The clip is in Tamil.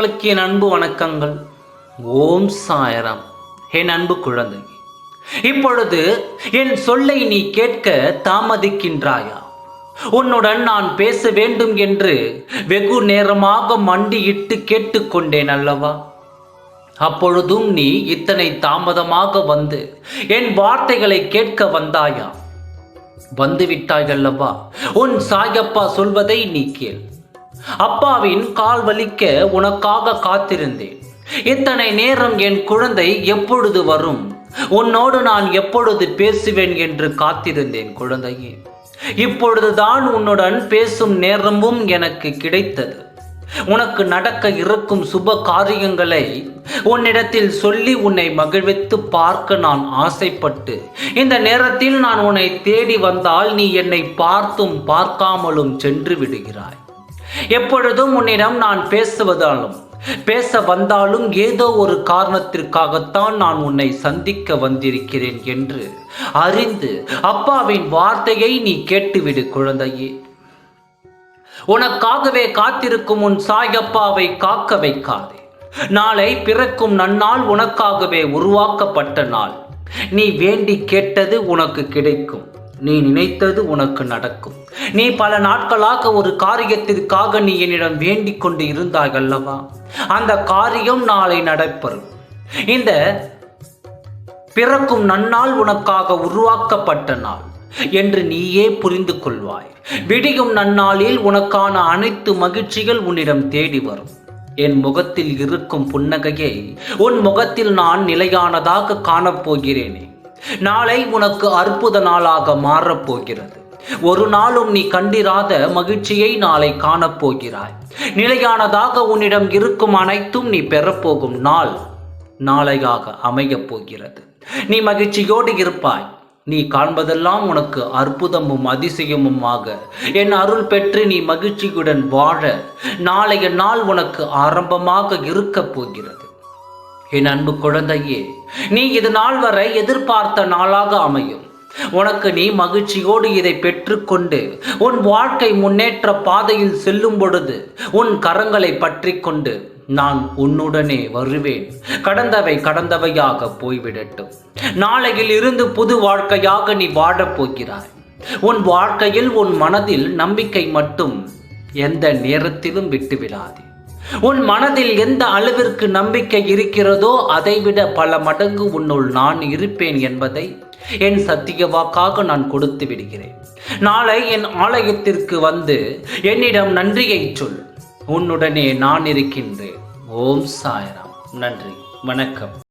உங்களுக்கு என் அன்பு வணக்கங்கள். ஓம் சாயராம். என் அன்பு குழந்தை, இப்பொழுது என் சொல்லை நீ கேட்க தாமதிக்கின்றாயா? உன்னுடன் நான் பேச வேண்டும் என்று வெகு நேரமாக மண்டியிட்டு கேட்டுக்கொண்டேன் அல்லவா? அப்பொழுதும் நீ இத்தனை தாமதமாக வந்து என் வார்த்தைகளை கேட்க வந்தாயா? வந்துவிட்டாயல்லவா? உன் சாயப்பா சொல்வதை நீ கேள். அப்பாவின் கால் வலிக்க உனக்காக காத்திருந்தேன். இத்தனை நேரம் என் குழந்தை எப்பொழுது வரும், உன்னோடு நான் எப்பொழுது பேசுவேன் என்று காத்திருந்தேன் குழந்தையே. இப்பொழுதுதான் உன்னுடன் பேசும் நேரமும் எனக்கு கிடைத்தது. உனக்கு நடக்க இருக்கும் சுப காரியங்களை உன்னிடத்தில் சொல்லி உன்னை மகிழ்வித்து பார்க்க நான் ஆசைப்பட்டு இந்த நேரத்தில் நான் உன்னை தேடி வந்தால் நீ என்னை பார்த்தும் பார்க்காமலும் சென்று விடுகிறாய். எப்பொழுதும் உன்னிடம் நான் பேச வந்தாலும் ஏதோ ஒரு காரணத்திற்காகத்தான் நான் உன்னை சந்திக்க வந்திருக்கிறேன் என்று அறிந்து அப்பாவின் வார்த்தையை நீ கேட்டுவிடு குழந்தையே. உனக்காகவே காத்திருக்கும் உன் சாயப்பாவை காக்க வைக்காதே. நாளை பிறக்கும் நன்னாள் உனக்காகவே உருவாக்கப்பட்ட நாள். நீ வேண்டி கேட்டது உனக்கு கிடைக்கும். நீ நினைத்தது உனக்கு நடக்கும். நீ பல நாட்களாக ஒரு காரியத்திற்காக நீ என்னிடம் வேண்டிக் கொண்டு இருந்தாய் அல்லவா? அந்த காரியம் நாளை நடைபெறும். இந்த பிறக்கும் நன்னாள் உனக்காக உருவாக்கப்பட்ட நாள் என்று நீயே புரிந்து கொள்வாய். விடியும் நன்னாளில் உனக்கான அனைத்து மகிழ்ச்சிகள் உன்னிடம் தேடி வரும். என் முகத்தில் இருக்கும் புன்னகையை உன் முகத்தில் நான் நிலையானதாக காணப்போகிறேனே. நாளை உனக்கு அற்புத நாளாக மாறப்போகிறது. ஒரு நாளும் நீ கண்டிராத மகிழ்ச்சியை நாளை காணப்போகிறாய். நிலையானதாக உன்னிடம் இருக்கும் அனைத்தும் நீ பெறப்போகும் நாள் நாளையாக அமையப் போகிறது. நீ மகிழ்ச்சியோடு இருப்பாய். நீ காண்பதெல்லாம் உனக்கு அற்புதமும் அதிசயமுமாக என் அருள் பெற்று நீ மகிழ்ச்சியுடன் வாழ நாளைய நாள் உனக்கு ஆரம்பமாக இருக்கப் போகிறது. என் அன்பு குழந்தையே, நீ இது நாள் வரை எதிர்பார்த்த நாளாக அமையும். உனக்கு நீ மகிழ்ச்சியோடு இதை பெற்றுக்கொண்டு உன் வாழ்க்கை முன்னேற்ற பாதையில் செல்லும் பொழுது உன் கரங்களை பற்றி கொண்டு நான் உன்னுடனே வருவேன். கடந்தவை கடந்தவையாக போய்விடட்டும். நாளையில் இருந்து புது வாழ்க்கையாக நீ வாழப் போகிறாய். உன் வாழ்க்கையில் உன் மனதில் நம்பிக்கை மட்டும் எந்த நேரத்திலும் விட்டுவிடாதே. உன் மனதில் எந்த அளவிற்கு நம்பிக்கை இருக்கிறதோ அதைவிட பல மடங்கு உன்னுள் நான் இருப்பேன் என்பதை என் சத்திய வாக்காக நான் கொடுத்து விடுகிறேன். நாளை என் ஆலயத்திற்கு வந்து என்னிடம் நன்றியை சொல். உன்னுடனே நான் இருக்கின்றேன். ஓம் சாய்ராம். நன்றி, வணக்கம்.